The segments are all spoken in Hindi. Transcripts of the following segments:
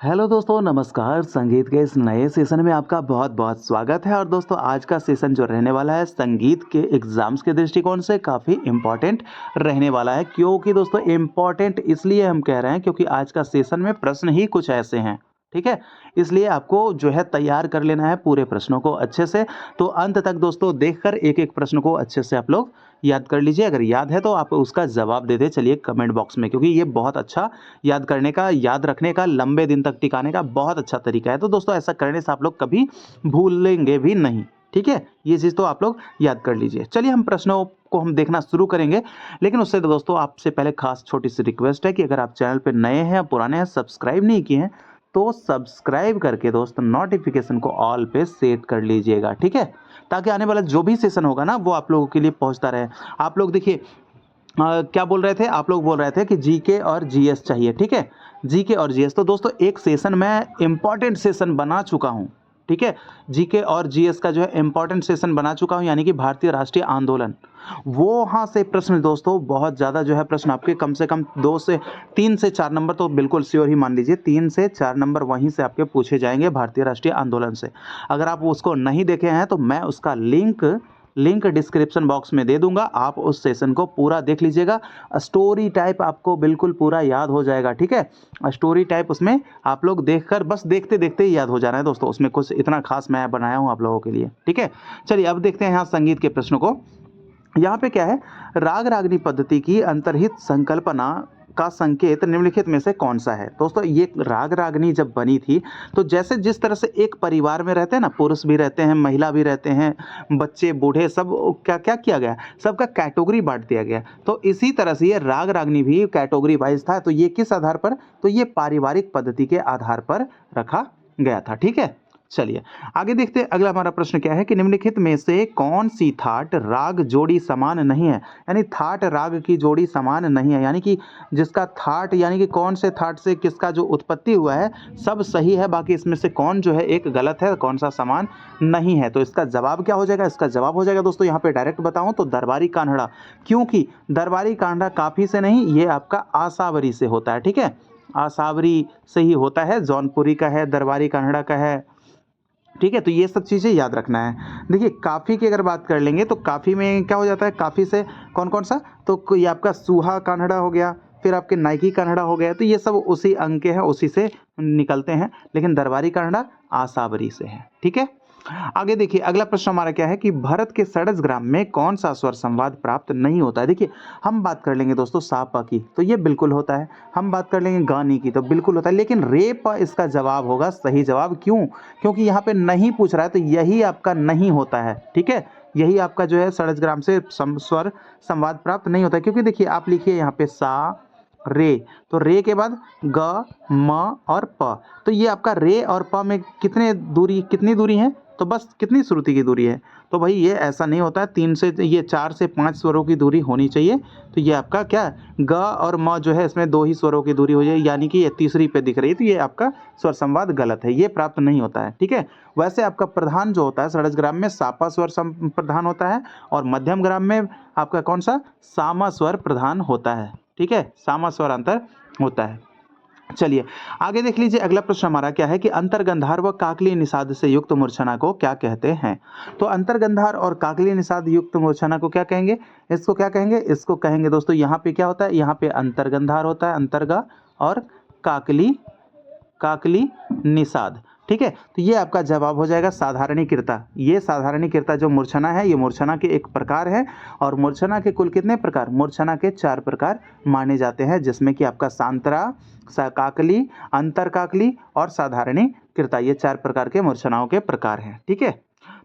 हेलो दोस्तों, नमस्कार। संगीत के इस नए सेशन में आपका बहुत बहुत स्वागत है। और दोस्तों, आज का सेशन जो रहने वाला है संगीत के एग्ज़ाम्स के दृष्टिकोण से काफ़ी इम्पॉर्टेंट रहने वाला है। क्योंकि दोस्तों इम्पॉर्टेंट इसलिए हम कह रहे हैं क्योंकि आज का सेशन में प्रश्न ही कुछ ऐसे हैं, ठीक है? इसलिए आपको जो है तैयार कर लेना है पूरे प्रश्नों को अच्छे से। तो अंत तक दोस्तों देखकर एक-एक प्रश्न को अच्छे से आप लोग याद कर लीजिए। अगर याद है तो आप उसका जवाब दे दें चलिए कमेंट बॉक्स में, क्योंकि ये बहुत अच्छा याद करने का, याद रखने का, लंबे दिन तक टिकाने का बहुत अच्छा तरीका है। तो दोस्तों ऐसा करने से आप लोग कभी भूलेंगे भी नहीं, ठीक है? ये चीज़ तो आप लोग याद कर लीजिए। चलिए हम प्रश्नों को हम देखना शुरू करेंगे, लेकिन उससे तो दोस्तों आपसे पहले खास छोटी-सी रिक्वेस्ट है कि अगर आप चैनल पे नए हैं या पुराने हैं, सब्सक्राइब नहीं किए हैं, तो सब्सक्राइब करके दोस्त नोटिफ़िकेशन को ऑल पे सेट कर लीजिएगा, ठीक है? ताकि आने वाला जो भी सेशन होगा ना, वो आप लोगों के लिए पहुँचता रहे। आप लोग देखिए क्या बोल रहे थे? आप लोग बोल रहे थे कि जीके और जीएस चाहिए, ठीक है? जीके और जीएस तो दोस्तों एक सेशन मैं इम्पोर्टेंट सेशन बना चुका हूँ, ठीक है? जीके और जीएस का जो है इम्पोर्टेंट सेशन बना चुका हूँ, यानी कि भारतीय राष्ट्रीय आंदोलन। वो वहाँ से प्रश्न दोस्तों बहुत ज़्यादा जो है प्रश्न आपके कम से कम 2 से 3 से 4 नंबर तो बिल्कुल श्योर ही मान लीजिए, 3 से 4 नंबर वहीं से आपके पूछे जाएँगे भारतीय राष्ट्रीय आंदोलन से। अगर आप उसको नहीं देखे हैं तो मैं उसका लिंक डिस्क्रिप्शन बॉक्स में दे दूंगा। आप उस सेशन को पूरा देख लीजिएगा। स्टोरी टाइप आपको बिल्कुल पूरा याद हो जाएगा, ठीक है? स्टोरी टाइप उसमें आप लोग देखकर बस देखते-देखते ही याद हो जाना है दोस्तों। उसमें कुछ इतना खास मैं बनाया हूँ आप लोगों के लिए, ठीक है? चलिए अब देखते हैं यहाँ संगीत के प्रश्न को। यहाँ पे क्या है? राग रागनी पद्धति की अंतर्हित संकल्पना का संकेत निम्नलिखित में से कौन सा है? दोस्तों ये राग रागनी जब बनी थी तो जैसे जिस तरह से एक परिवार में रहते हैं ना, पुरुष भी रहते हैं, महिला भी रहते हैं, बच्चे बूढ़े सब क्या क्या किया गया, सबका कैटेगरी बांट दिया गया। तो इसी तरह से ये राग रागनी भी कैटेगरी वाइज था। तो ये किस आधार पर? तो ये पारिवारिक पद्धति के आधार पर रखा गया था, ठीक है? चलिए आगे देखते हैं। अगला हमारा प्रश्न क्या है कि निम्नलिखित में से कौन सी थाट राग जोड़ी समान नहीं है? यानी थाट राग की जोड़ी समान नहीं है, यानी कि जिसका थाट यानी कि कौन से थाट से किसका जो उत्पत्ति हुआ है सब सही है, बाकी इसमें से कौन जो है एक गलत है, कौन सा समान नहीं है। तो इसका जवाब क्या हो जाएगा? इसका जवाब हो जाएगा दोस्तों यहाँ पे डायरेक्ट बताऊं तो दरबारी कान्हड़ा। क्योंकि दरबारी कान्हड़ा काफी से नहीं, ये आपका आसावरी से होता है, ठीक है? आसावरी से ही होता है, जौनपुरी का है, दरबारी कान्हड़ा का है, ठीक है? तो ये सब चीज़ें याद रखना है। देखिए काफ़ी की अगर बात कर लेंगे तो काफ़ी में क्या हो जाता है, काफ़ी से कौन-कौन सा? तो ये आपका सूहा कान्हड़ा हो गया, फिर आपके नाइकी कान्हड़ा हो गया, तो ये सब उसी अंग के हैं, उसी से निकलते हैं। लेकिन दरबारी कान्हड़ा आसावरी से है, ठीक है? आगे देखिए अगला प्रश्न हमारा क्या है कि भारत के षड्ज ग्राम में कौन सा स्वर संवाद प्राप्त नहीं होता है? देखिए हम बात कर लेंगे दोस्तों सा प की तो ये बिल्कुल होता है, हम बात कर लेंगे गा नी की तो बिल्कुल होता है, लेकिन रे प इसका जवाब होगा सही जवाब। क्यों? क्योंकि यहाँ पे नहीं पूछ रहा है तो यही आपका नहीं होता है, ठीक है? यही आपका जो है षड्ज ग्राम से स्वर संवाद प्राप्त नहीं होता है। क्योंकि देखिए आप लिखिए यहाँ पे सा रे, तो रे के बाद ग म और प, तो ये आपका रे और प में कितनी दूरी है? तो बस कितनी श्रुति की दूरी है? तो भाई ये ऐसा नहीं होता है, 3 से ये 4 से 5 स्वरों की दूरी होनी चाहिए। तो ये आपका क्या ग और म जो है इसमें 2 ही स्वरों की दूरी हो जाएगी, यानी कि ये तीसरी पे दिख रही है, तो ये आपका स्वर संवाद गलत है, ये प्राप्त नहीं होता है, ठीक है? वैसे आपका प्रधान जो होता है षड्ज ग्राम में सापा स्वर प्रधान होता है, और मध्यम ग्राम में आपका कौन सा? सामा स्वर प्रधान होता है, ठीक है? सामा स्वर अंतर होता है। चलिए आगे देख लीजिए। अगला प्रश्न हमारा क्या है कि अंतर्गंधार व काकली निषाद से युक्त मूर्छना को क्या कहते हैं? तो अंतर्गंधार और काकली निषाद युक्त मूर्छना को क्या कहेंगे? इसको क्या कहेंगे? इसको कहेंगे दोस्तों यहाँ पे क्या होता है? यहाँ पे अंतर्गंधार होता है, अंतर्गा, और काकली निषाद, ठीक है? तो ये आपका जवाब हो जाएगा साधारणीकृता। ये साधारणीकृता जो मूर्छना है ये मूर्छना के एक प्रकार है, और मूर्छना के कुल कितने प्रकार? मूर्छना के 4 प्रकार माने जाते हैं, जिसमें कि आपका सांतरा, काकली, अंतरकाकली और साधारणीकृता, ये 4 प्रकार के मूर्छनाओं के प्रकार हैं, ठीक है?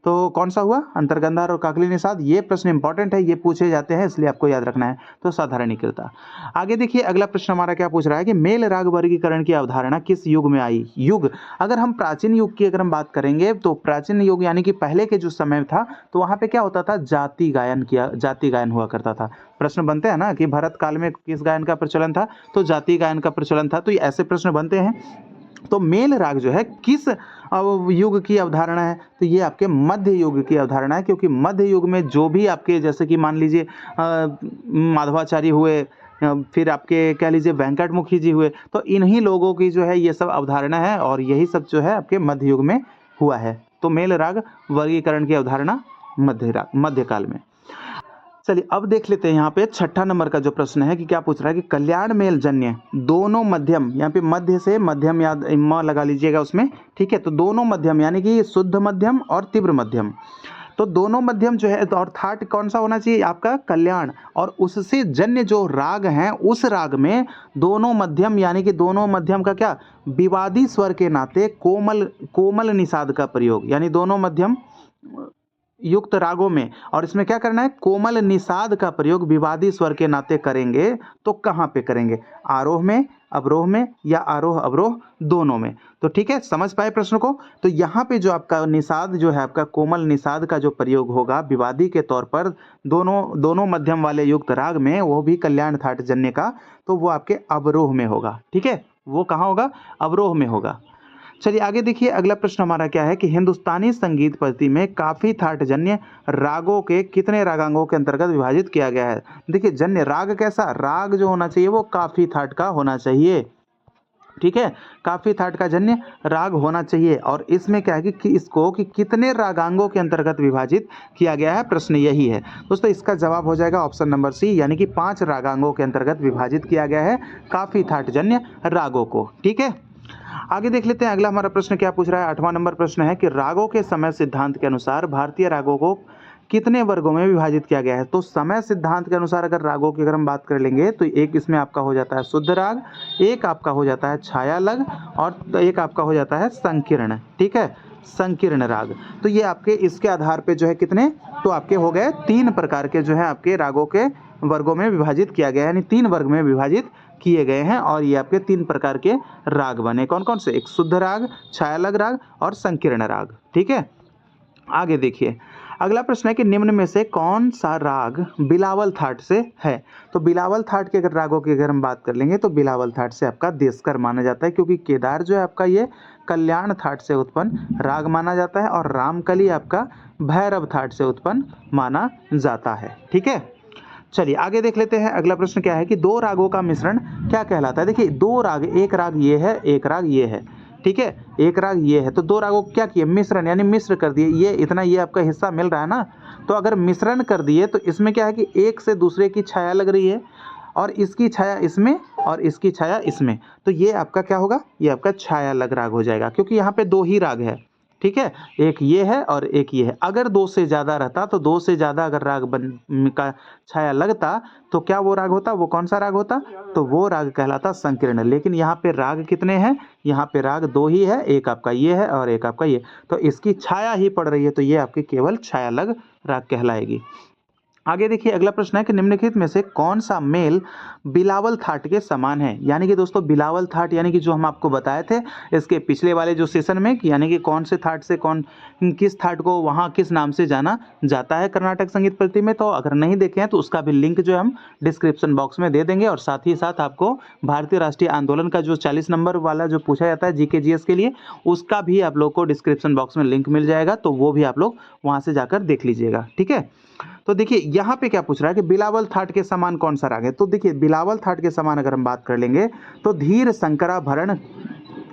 तो कौन सा हुआ? अंतर्गंधार और काकली निषाद। ये प्रश्न इंपॉर्टेंट है, ये पूछे जाते हैं इसलिए आपको याद रखना है। तो साधारणीकृता। आगे देखिए अगला प्रश्न हमारा क्या पूछ रहा है कि मेल राग वर्गीकरण की अवधारणा किस युग में आई? युग, अगर हम प्राचीन युग की अगर हम बात करेंगे तो प्राचीन युग यानी कि पहले के जो समय था तो वहाँ पे क्या होता था? जाति गायन हुआ करता था। प्रश्न बनते हैं ना कि भरत काल में किस गायन का प्रचलन था? तो जाति गायन का प्रचलन था। तो ये ऐसे प्रश्न बनते हैं। तो मेल राग जो है किस युग की अवधारणा है? तो ये आपके मध्य युग की अवधारणा है, क्योंकि मध्य युग में जो भी आपके जैसे कि मान लीजिए माधवाचार्य हुए, फिर आपके कह लीजिए वेंकटमुखी जी हुए, तो इन्हीं लोगों की जो है ये सब अवधारणा है और यही सब जो है आपके मध्य युग में हुआ है। तो मेल राग वर्गीकरण की अवधारणा मध्यकाल में। चलिए अब देख लेते हैं यहाँ पे छठा नंबर का जो प्रश्न है कि क्या पूछ रहा है कि कल्याण मेल जन्य दोनों मध्यम, यहाँ पे मध्य से मध्यम याद म लगा लीजिएगा उसमें, ठीक है। तो दोनों मध्यम यानी कि शुद्ध मध्यम और तीव्र मध्यम, तो दोनों मध्यम जो है, और थाट कौन सा होना चाहिए आपका कल्याण, और उससे जन्य जो राग हैं उस राग में दोनों मध्यम यानी कि दोनों मध्यम का क्या विवादी स्वर के नाते कोमल कोमल निषाद का प्रयोग, यानी दोनों मध्यम युक्त रागों में, और इसमें क्या करना है कोमल निषाद का प्रयोग विवादी स्वर के नाते करेंगे। तो कहाँ पे करेंगे, आरोह में, अवरोह में, या आरोह अवरोह दोनों में। तो ठीक है, समझ पाए प्रश्न को। तो यहाँ पे जो आपका निषाद जो है आपका कोमल निषाद का जो प्रयोग होगा विवादी के तौर पर दोनों मध्यम वाले युक्त राग में, वो भी कल्याण थाट जन्य का, तो वो आपके अवरोह में होगा। ठीक है, वो कहाँ होगा, अवरोह में होगा। चलिए आगे देखिए, अगला प्रश्न हमारा क्या है कि हिंदुस्तानी संगीत पद्धति में काफी थाट जन्य रागों के कितने रागांगों के अंतर्गत विभाजित किया गया है। देखिए जन्य राग कैसा, राग जो होना चाहिए वो काफी थाट का होना चाहिए। ठीक है, काफी थाट का जन्य राग होना चाहिए। और इसमें क्या है कि इसको कि कितने रागांगों के अंतर्गत विभाजित किया गया है, प्रश्न यही है दोस्तों। इसका जवाब हो जाएगा ऑप्शन नंबर सी, यानी कि 5 रागांगों के अंतर्गत विभाजित किया गया है काफी थाट जन्य रागों को। ठीक है, आगे देख लेते हैं अगला हमारा प्रश्न क्या पूछ रहा है। 8वां नंबर प्रश्न है कि रागों के समय सिद्धांत के अनुसार भारतीय रागों को कितने वर्गों में विभाजित किया गया है। तो समय सिद्धांत के अनुसार अगर रागों की अगर हम बात कर लेंगे तो एक इसमें आपका हो जाता है शुद्ध राग, एक आपका हो जाता है छाया लग, और एक आपका हो जाता है संकीर्ण। ठीक है, संकीर्ण राग। तो ये आपके इसके आधार पे जो है कितने, तो आपके हो गए 3 प्रकार के जो है आपके रागों के वर्गों में विभाजित किया गया है, यानी 3 वर्ग में विभाजित किए गए हैं। और ये आपके 3 प्रकार के राग बने, कौन कौन से, एक शुद्ध राग, छायालग राग और संकीर्ण राग। ठीक है, आगे देखिए अगला प्रश्न है कि निम्न में से कौन सा राग बिलावल थाट से है। तो बिलावल थाट के अगर रागों की अगर हम बात कर लेंगे तो बिलावल थाट से आपका देशकर माना जाता है, क्योंकि केदार जो है आपका ये कल्याण थाट से उत्पन्न राग माना जाता है, और रामकली आपका भैरव थाट से उत्पन्न माना जाता है। ठीक है, चलिए आगे देख लेते हैं अगला प्रश्न क्या है कि 2 रागों का मिश्रण क्या कहलाता है। देखिए 2 राग, एक राग ये है, एक राग ये है। ठीक है, एक राग ये है, तो 2 रागों को क्या किए, मिश्रण, यानी मिश्र कर दिए। ये इतना ये आपका हिस्सा मिल रहा है ना, तो अगर मिश्रण कर दिए तो इसमें क्या है कि एक से दूसरे की छाया लग रही है, और इसकी छाया इसमें और इसकी छाया इसमें, तो ये आपका क्या होगा, ये आपका छाया लग राग हो जाएगा, क्योंकि यहाँ पे 2 ही राग है। ठीक है, एक ये है और एक ये है। अगर 2 से ज़्यादा रहता तो 2 से ज़्यादा अगर राग का छाया लगता तो क्या वो राग होता, वो कौन सा राग होता, तो वो राग कहलाता संकीर्ण। लेकिन यहाँ पे राग कितने हैं, यहाँ पे राग 2 ही है, एक आपका ये है और एक आपका ये, तो इसकी छाया ही पड़ रही है, तो ये आपकी केवल छाया लग राग कहलाएगी। आगे देखिए अगला प्रश्न है कि निम्नलिखित में से कौन सा मेल बिलावल थाट के समान है। यानी कि दोस्तों बिलावल थाट यानी कि जो हम आपको बताए थे इसके पिछले वाले जो सेशन में कि यानी कि कौन से थाट से कौन किस थाट को वहाँ किस नाम से जाना जाता है कर्नाटक संगीत पद्धति में। तो अगर नहीं देखे हैं तो उसका भी लिंक जो है हम डिस्क्रिप्शन बॉक्स में दे देंगे, और साथ ही साथ आपको भारतीय राष्ट्रीय आंदोलन का जो 40 नंबर वाला जो पूछा जाता है जीके जीएस के लिए, उसका भी आप लोग को डिस्क्रिप्शन बॉक्स में लिंक मिल जाएगा, तो वो भी आप लोग वहाँ से जाकर देख लीजिएगा। ठीक है, तो देखिए यहाँ पे क्या पूछ रहा है कि बिलावल थाट के समान कौन सा राग है। तो देखिए बिलावल थाट के समान अगर हम बात कर लेंगे तो धीर शंकराभरण।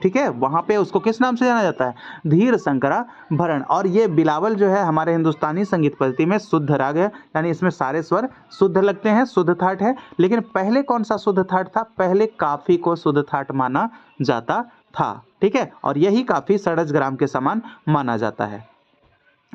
ठीक है, वहाँ पे उसको किस नाम से जाना जाता है, धीर शंकराभरण। और ये बिलावल जो है हमारे हिंदुस्तानी संगीत पद्धति में शुद्ध राग है, यानी इसमें सारे स्वर शुद्ध लगते हैं, शुद्ध थाट है। लेकिन पहले कौन सा शुद्ध थाट था, पहले काफी को शुद्ध थाट माना जाता था। ठीक है, और यही काफी षड्ज ग्राम के समान माना जाता है।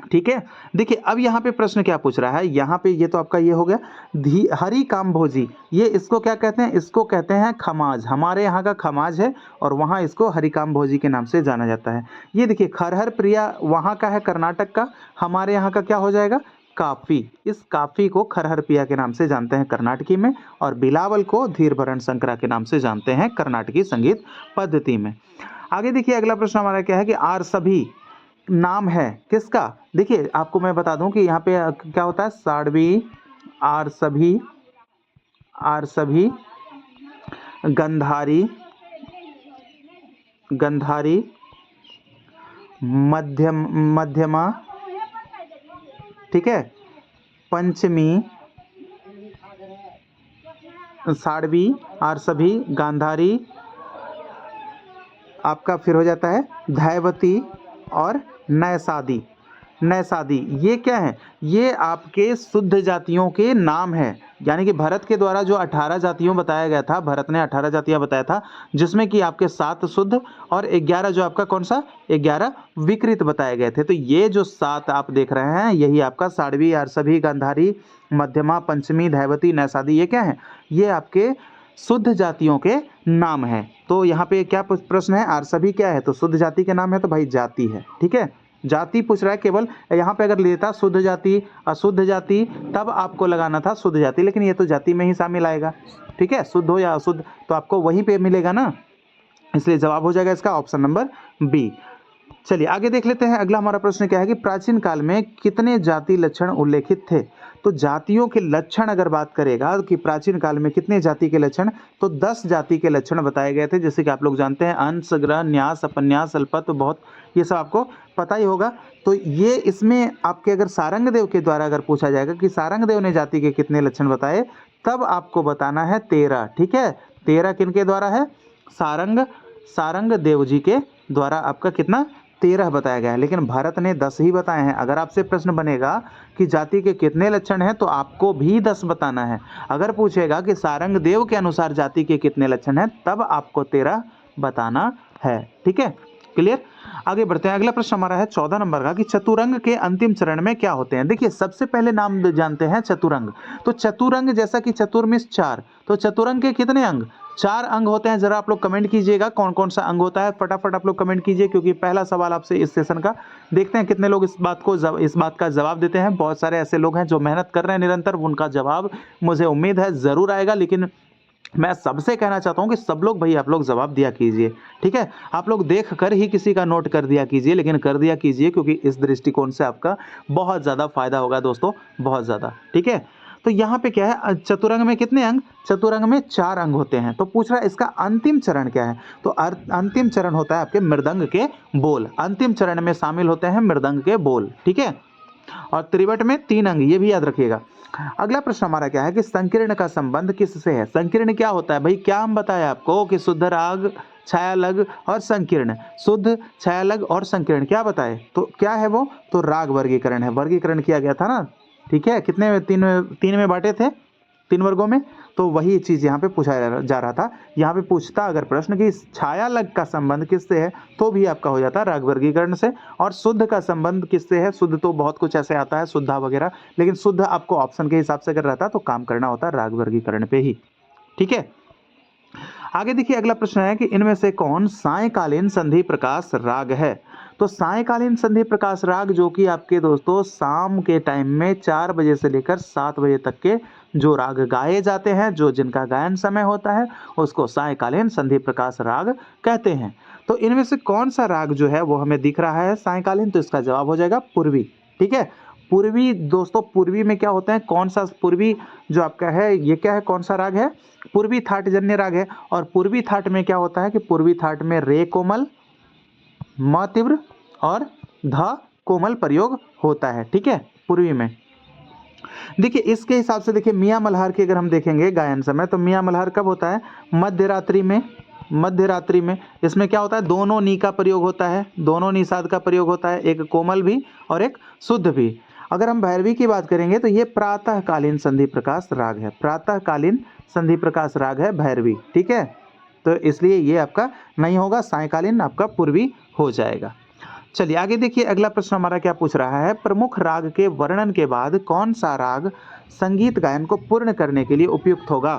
ठीक है, देखिए अब यहाँ पे प्रश्न क्या पूछ रहा है, यहाँ पे ये तो आपका ये हो गया हरि काम भोजी, ये इसको क्या कहते हैं, इसको कहते हैं खमाज। हमारे यहाँ का खमाज है और वहाँ इसको हरि काम भोजी के नाम से जाना जाता है। ये देखिए खरहर प्रिया वहाँ का है कर्नाटक का, हमारे यहाँ का क्या हो जाएगा काफी। इस काफी को खरहर प्रिया के नाम से जानते हैं कर्नाटकी में, और बिलावल को धीरभरण शंकरा के नाम से जानते हैं कर्नाटकी संगीत पद्धति में। आगे देखिए अगला प्रश्न हमारा क्या है कि आर सभी नाम है किसका। देखिए आपको मैं बता दूं कि यहाँ पे क्या होता है, साड़वी, आर सभी, गंधारी, मध्यमा, ठीक है, पंचमी, साड़वी, आरसभी, गांधारी, आपका फिर हो जाता है धैवती और नैसादी। नैसादी ये क्या है? ये आपके शुद्ध जातियों के नाम है। यानी कि भरत के द्वारा जो 18 जातियों बताया गया था, भरत ने 18 जातियां बताया था, जिसमें कि आपके 7 शुद्ध और 11 जो आपका कौन सा 11 विकृत बताए गए थे। तो ये जो 7 आप देख रहे हैं यही आपका साड़वी, आरसभी, गांधारी, मध्यमा, पंचमी, धैवती, नैसादी ये क्या है? ये आपके शुद्ध जातियों के नाम है। तो यहाँ पे क्या प्रश्न है? आरसभी क्या है? तो शुद्ध जाति के नाम है, तो भाई जाति है। ठीक है, जाति पूछ रहा है केवल। यहाँ पे अगर लेता शुद्ध जाति, अशुद्ध जाति, तब आपको लगाना था शुद्ध जाति, लेकिन ये तो जाति में ही शामिल आएगा। ठीक है, शुद्ध हो या अशुद्ध तो आपको वहीं पे मिलेगा ना, इसलिए जवाब हो जाएगा इसका ऑप्शन नंबर बी। चलिए आगे देख लेते हैं। अगला हमारा प्रश्न क्या है कि प्राचीन काल में कितने जाति लक्षण उल्लेखित थे? तो जातियों के लक्षण अगर बात करेगा कि प्राचीन काल में कितने जाति के लक्षण, तो 10 जाति के लक्षण बताए गए थे। जैसे कि आप लोग जानते हैं अंश, ग्रह, न्यास, अपन्यास, अल्पत्व, बहुत, ये सब आपको पता ही होगा। तो ये इसमें आपके अगर सारंगदेव के द्वारा अगर पूछा जाएगा कि सारंगदेव ने जाति के कितने लक्षण बताए, तब आपको बताना है 13। ठीक है, 13 किनके द्वारा है? सारंगदेव जी के द्वारा आपका कितना 13 बताया गया है, लेकिन भारत ने 10 ही बताए हैं। अगर आपसे प्रश्न बनेगा कि जाति के कितने लक्षण हैं, तो आपको भी 10 बताना है। अगर पूछेगा कि सारंगदेव के अनुसार जाति के कितने लक्षण हैं, तब आपको 13 बताना है। ठीक है, क्लियर। आगे बढ़ते हैं। अगला प्रश्न हमारा है 14 नंबर का कि चतुरंग के अंतिम चरण में क्या होते हैं? देखिए सबसे पहले नाम जानते हैं चतुरंग। तो चतुरंग जैसा कि चतुर मीन्स 4, तो चतुरंग के कितने अंग? 4 अंग होते हैं। जरा आप लोग कमेंट कीजिएगा कौन कौन सा अंग होता है, फटाफट आप लोग कमेंट कीजिए, क्योंकि पहला सवाल आपसे इस सेशन का। देखते हैं कितने लोग इस बात का जवाब देते हैं। बहुत सारे ऐसे लोग हैं जो मेहनत कर रहे हैं निरंतर, उनका जवाब मुझे उम्मीद है जरूर आएगा, लेकिन मैं सबसे कहना चाहता हूं कि सब लोग भाई आप लोग जवाब दिया कीजिए। ठीक है, आप लोग देख कर ही किसी का नोट कर दिया कीजिए, लेकिन कर दिया कीजिए, क्योंकि इस दृष्टिकोण से आपका बहुत ज़्यादा फायदा होगा दोस्तों, बहुत ज़्यादा। ठीक है, तो यहाँ पे क्या है, चतुरंग में कितने अंग? चतुरंग में 4 अंग होते हैं। तो पूछ रहा है इसका अंतिम चरण क्या है? तो अंतिम चरण होता है आपके मृदंग के बोल। अंतिम चरण में शामिल होते हैं मृदंग के बोल। ठीक है, और त्रिवट में 3 अंग, ये भी याद रखिएगा। अगला प्रश्न हमारा क्या है कि संकीर्ण का संबंध किससे है? संकीर्ण क्या होता है भाई? क्या हम बताया आपको कि शुद्ध राग, छायालग और संकीर्ण। शुद्ध, छायालग और संकीर्ण क्या बताए? तो क्या है वो? तो राग वर्गीकरण है। वर्गीकरण किया गया था ना। ठीक है, कितने में? 3 में बांटे थे, 3 वर्गों में। तो वही चीज़ यहाँ पे पूछा जा रहा था। यहाँ पे पूछता अगर प्रश्न कि छायालग का संबंध किससे है, तो भी आपका हो जाता राग वर्गीकरण से। और शुद्ध का संबंध किससे है? शुद्ध तो बहुत कुछ ऐसे आता है, शुद्धा वगैरह, लेकिन शुद्ध आपको ऑप्शन के हिसाब से अगर रहता तो काम करना होता राग वर्गीकरण पे ही। ठीक है, आगे देखिए अगला प्रश्न है कि इनमें से कौन सायकालीन संधि प्रकाश राग है? तो सायकालीन संधि प्रकाश राग जो कि आपके दोस्तों शाम के टाइम में 4 बजे से लेकर 7 बजे तक के जो राग गाए जाते हैं, जो जिनका गायन समय होता है, उसको सायकालीन संधि प्रकाश राग कहते हैं। तो इनमें से कौन सा राग जो है वो हमें दिख रहा है सायकालीन? तो इसका जवाब हो जाएगा पूर्वी। ठीक है, पूर्वी दोस्तों, पूर्वी में क्या होता है? कौन सा पूर्वी जो आपका है ये क्या है? कौन सा राग है? पूर्वी थाट जन्य राग है। और पूर्वी थाट में क्या होता है कि पूर्वी थाट में रे कोमल, म तीव्र और ध कोमल प्रयोग होता है। ठीक है, पूर्वी में। देखिए इसके हिसाब से देखिए मियाँ मल्हार की अगर हम देखेंगे गायन समय, तो मियाँ मल्हार कब होता है? मध्य रात्रि में। मध्य रात्रि में इसमें क्या होता है? दोनों नी का प्रयोग होता है, दोनों निषाद का प्रयोग होता है, एक कोमल भी और एक शुद्ध भी। अगर हम भैरवी की बात करेंगे तो ये प्रातःकालीन संधि प्रकाश राग है। प्रातःकालीन संधि प्रकाश राग है भैरवी। ठीक है, तो इसलिए ये आपका नहीं होगा, सायकालीन आपका पूर्वी हो जाएगा। चलिए आगे देखिए अगला प्रश्न हमारा क्या पूछ रहा है, प्रमुख राग के वर्णन के बाद कौन सा राग संगीत गायन को पूर्ण करने के लिए उपयुक्त होगा?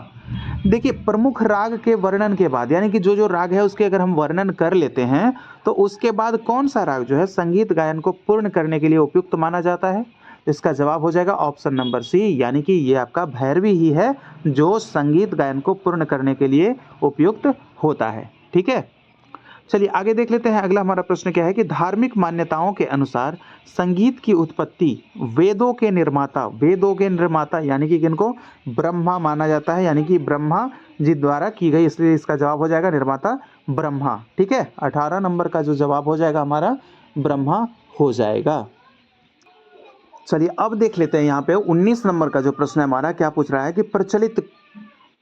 देखिए प्रमुख राग के वर्णन के बाद, यानी कि जो जो राग है उसके अगर हम वर्णन कर लेते हैं, तो उसके बाद कौन सा राग जो है संगीत गायन को पूर्ण करने के लिए उपयुक्त माना जाता है? इसका जवाब हो जाएगा ऑप्शन नंबर सी, यानी कि ये आपका भैरवी ही है जो संगीत गायन को पूर्ण करने के लिए उपयुक्त होता है। ठीक है, चलिए आगे देख लेते हैं। अगला हमारा प्रश्न क्या है कि धार्मिक मान्यताओं के अनुसार संगीत की उत्पत्ति वेदों के निर्माता यानी कि किनको? ब्रह्मा माना जाता है, यानी कि ब्रह्मा जी द्वारा की गई, इसलिए इसका जवाब हो जाएगा निर्माता ब्रह्मा। ठीक है, 18 नंबर का जो जवाब हो जाएगा हमारा ब्रह्मा हो जाएगा। चलिए अब देख लेते हैं यहाँ पे 19 नंबर का जो प्रश्न है हमारा क्या पूछ रहा है कि प्रचलित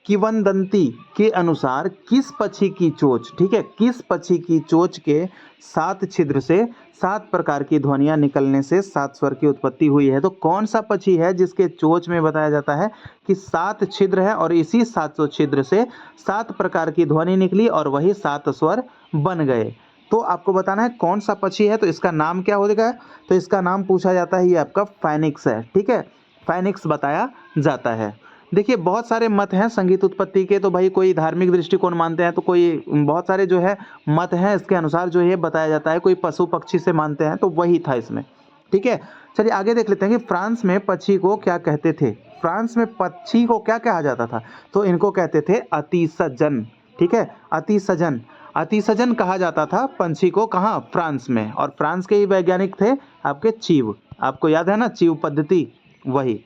किंवदंती के अनुसार किस पक्षी की चोंच, ठीक है, किस पक्षी की चोंच के 7 छिद्र से 7 प्रकार की ध्वनियां निकलने से 7 स्वर की उत्पत्ति हुई है? तो कौन सा पक्षी है जिसके चोंच में बताया जाता है कि 7 छिद्र है और इसी 7 छिद्र से 7 प्रकार की ध्वनि निकली और वही 7 स्वर बन गए? तो आपको बताना है कौन सा पक्षी है, तो इसका नाम क्या होगा? तो इसका नाम पूछा जाता है, ये आपका फाइनिक्स है, ठीक है, फाइनिक्स बताया जाता है। देखिए बहुत सारे मत हैं संगीत उत्पत्ति के, तो भाई कोई धार्मिक दृष्टिकोण मानते हैं, तो कोई बहुत सारे जो है मत हैं इसके अनुसार जो ये बताया जाता है, कोई पशु पक्षी से मानते हैं, तो वही था इसमें, ठीक है। चलिए आगे देख लेते हैं कि फ्रांस में पक्षी को क्या कहते थे। फ्रांस में पक्षी को क्या कहा जाता था? तो इनको कहते थे अतिसजन, ठीक है, अतिसजन, अतिसजन कहा जाता था पंछी को, कहाँ? फ्रांस में। और फ्रांस के ही वैज्ञानिक थे आपके चीव, आपको याद है ना चीव पद्धति, वही।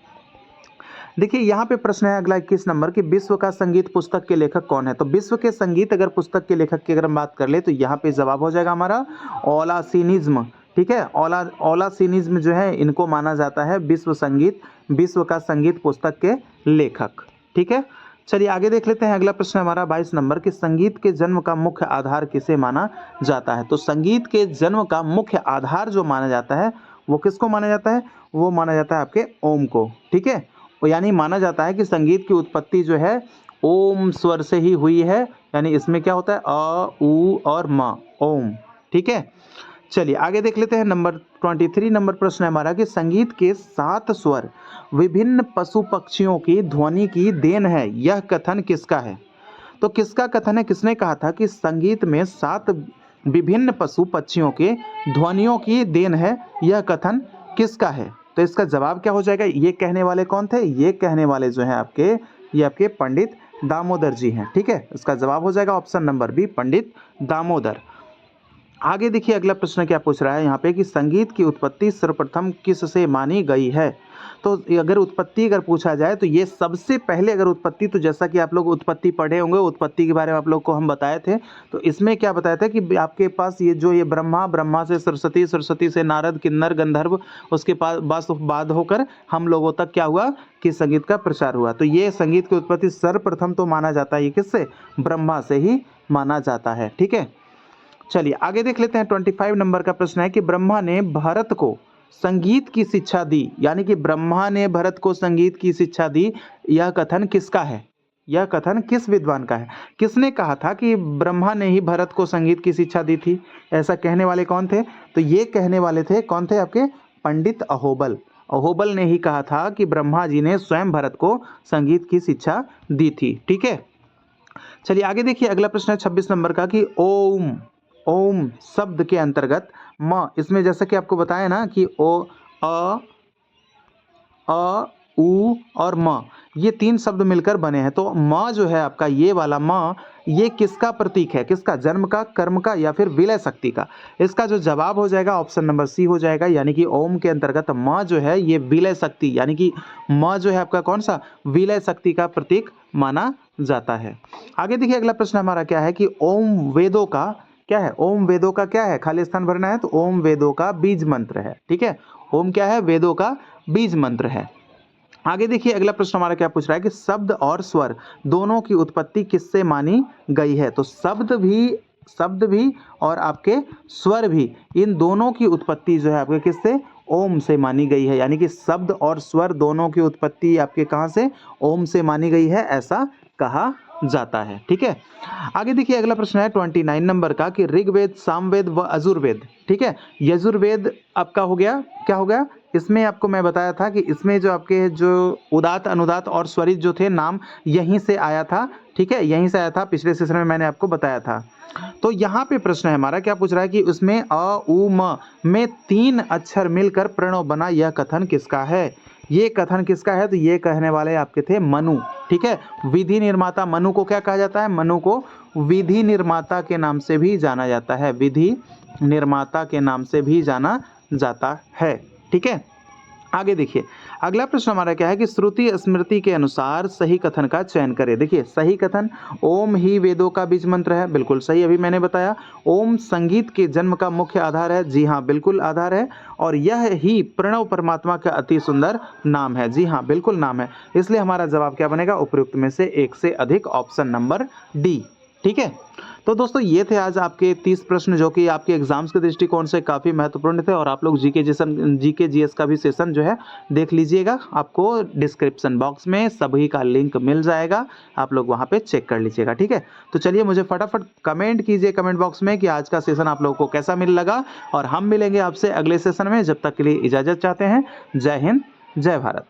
देखिए यहाँ पे प्रश्न है अगला 21 नंबर की, विश्व का संगीत पुस्तक के लेखक कौन है? तो विश्व के संगीत अगर पुस्तक के लेखक की अगर हम बात कर ले तो यहाँ पे जवाब हो जाएगा हमारा ओलासिनिज्म, ठीक है, ओलासिनिज्म जो है इनको माना जाता है विश्व का संगीत पुस्तक के लेखक, ठीक है। चलिए आगे देख लेते हैं, अगला प्रश्न हमारा 22 नंबर कि संगीत के जन्म का मुख्य आधार किसे माना जाता है? तो संगीत के जन्म का मुख्य आधार जो माना जाता है वो किसको माना जाता है? वो माना जाता है आपके ओम को, ठीक है। यानी माना जाता है कि संगीत की उत्पत्ति जो है ओम स्वर से ही हुई है, यानी इसमें क्या होता है अ, उ और म, ओम, ठीक है। चलिए आगे देख लेते हैं, नंबर 23 नंबर प्रश्न है हमारा कि संगीत के 7 स्वर विभिन्न पशु पक्षियों की ध्वनि की देन है, यह कथन किसका है? तो किसका कथन है, किसने कहा था कि संगीत में 7 विभिन्न पशु पक्षियों के ध्वनियों की देन है, यह कथन किसका है? तो इसका जवाब क्या हो जाएगा? ये कहने वाले कौन थे? ये कहने वाले जो हैं आपके, ये आपके पंडित दामोदर जी हैं, ठीक है। इसका जवाब हो जाएगा ऑप्शन नंबर बी, पंडित दामोदर। आगे देखिए अगला प्रश्न क्या पूछ रहा है यहाँ पे कि संगीत की उत्पत्ति सर्वप्रथम किस से मानी गई है? तो अगर उत्पत्ति अगर पूछा जाए तो ये सबसे पहले अगर उत्पत्ति, तो जैसा कि आप लोग उत्पत्ति पढ़े होंगे, उत्पत्ति के बारे में आप लोग को हम बताए थे, तो इसमें क्या बताया था कि आपके पास ये जो ये ब्रह्मा, ब्रह्मा से सरस्वती, सरस्वती से नारद, किन्नर, गंधर्व, उसके पास बाद होकर हम लोगों तक क्या हुआ कि संगीत का प्रचार हुआ। तो ये संगीत की उत्पत्ति सर्वप्रथम तो माना जाता है ये किससे? ब्रह्मा से ही माना जाता है, ठीक है। चलिए आगे देख लेते हैं, 25 नंबर का प्रश्न है कि ब्रह्मा ने भरत को संगीत की शिक्षा दी, यानी कि ब्रह्मा ने भरत को संगीत की शिक्षा दी, यह कथन किसका है? यह कथन किस विद्वान का है? किसने कहा था कि ब्रह्मा ने ही भरत को संगीत की शिक्षा दी थी? ऐसा कहने वाले कौन थे? तो ये कहने वाले थे कौन थे? आपके पंडित अहोबल। अहोबल ने ही कहा था कि ब्रह्मा जी ने स्वयं भरत को संगीत की शिक्षा दी थी, ठीक है। चलिए आगे देखिए, अगला प्रश्न है 26 नंबर का कि ओम, ओम शब्द के अंतर्गत म, इसमें जैसा कि आपको बताया ना कि ओ, अ, उ और म, ये 3 शब्द मिलकर बने हैं। तो म जो है आपका, ये वाला म, ये किसका प्रतीक है? किसका? जन्म का, कर्म का, या फिर विलय शक्ति का? इसका जो जवाब हो जाएगा ऑप्शन नंबर सी हो जाएगा, यानी कि ओम के अंतर्गत म जो है ये विलय शक्ति, यानी कि म जो है आपका कौन सा? विलय शक्ति का प्रतीक माना जाता है। आगे देखिए अगला प्रश्न हमारा क्या है कि ओम वेदों का क्या है? ओम वेदों का क्या है? खाली स्थान भरना है, तो ओम वेदों का बीज मंत्र है, ठीक है। ओम क्या है? वेदों का बीज मंत्र है। आगे देखिए अगला प्रश्न हमारा क्या पूछ रहा है कि शब्द और स्वर दोनों की उत्पत्ति किससे मानी गई है? तो शब्द भी और आपके स्वर भी, इन दोनों की उत्पत्ति जो है आपके किससे? ओम से मानी गई है, यानी कि शब्द और स्वर दोनों की उत्पत्ति आपके कहाँ से? ओम से मानी गई है, ऐसा कहा जाता है, ठीक है। आगे देखिए अगला प्रश्न है 29 नंबर का कि ऋग्वेद, सामवेद व यजुर्वेद, ठीक है। यजुर्वेद आपका हो गया, क्या हो गया? इसमें आपको मैं बताया था कि इसमें जो आपके जो उदात, अनुदात और स्वरित जो थे नाम यहीं से आया था, ठीक है, यहीं से आया था, पिछले सेशन में मैंने आपको बताया था। तो यहाँ पे प्रश्न है हमारा, क्या पूछ रहा है कि उसमें अ, उ, म में 3 अक्षर मिलकर प्रणव बना, यह कथन किसका है? ये कथन किसका है? तो ये कहने वाले आपके थे मनु, ठीक है। विधि निर्माता मनु को क्या कहा जाता है? मनु को विधि निर्माता के नाम से भी जाना जाता है, विधि निर्माता के नाम से भी जाना जाता है, ठीक है। आगे देखिए अगला प्रश्न हमारा क्या है कि श्रुति स्मृति के अनुसार सही कथन का चयन करें। देखिए सही कथन, ओम ही वेदों का बीज मंत्र है, बिल्कुल सही, अभी मैंने बताया। ओम संगीत के जन्म का मुख्य आधार है, जी हाँ बिल्कुल आधार है। और यह ही प्रणव परमात्मा का अति सुंदर नाम है, जी हाँ बिल्कुल नाम है। इसलिए हमारा जवाब क्या बनेगा, उपयुक्त में से एक से अधिक, ऑप्शन नंबर डी। ठीक है, तो दोस्तों ये थे आज आपके 30 प्रश्न जो कि आपके एग्जाम्स के दृष्टिकोण से काफ़ी महत्वपूर्ण थे। और आप लोग जीके जीएस का भी सेशन जो है देख लीजिएगा, आपको डिस्क्रिप्शन बॉक्स में सभी का लिंक मिल जाएगा, आप लोग वहाँ पे चेक कर लीजिएगा। ठीक है, तो चलिए मुझे फटाफट कमेंट कीजिए कमेंट बॉक्स में कि आज का सेशन आप लोगों को कैसा लगा। और हम मिलेंगे आपसे अगले सेशन में, जब तक के लिए इजाज़त चाहते हैं। जय हिंद, जय भारत।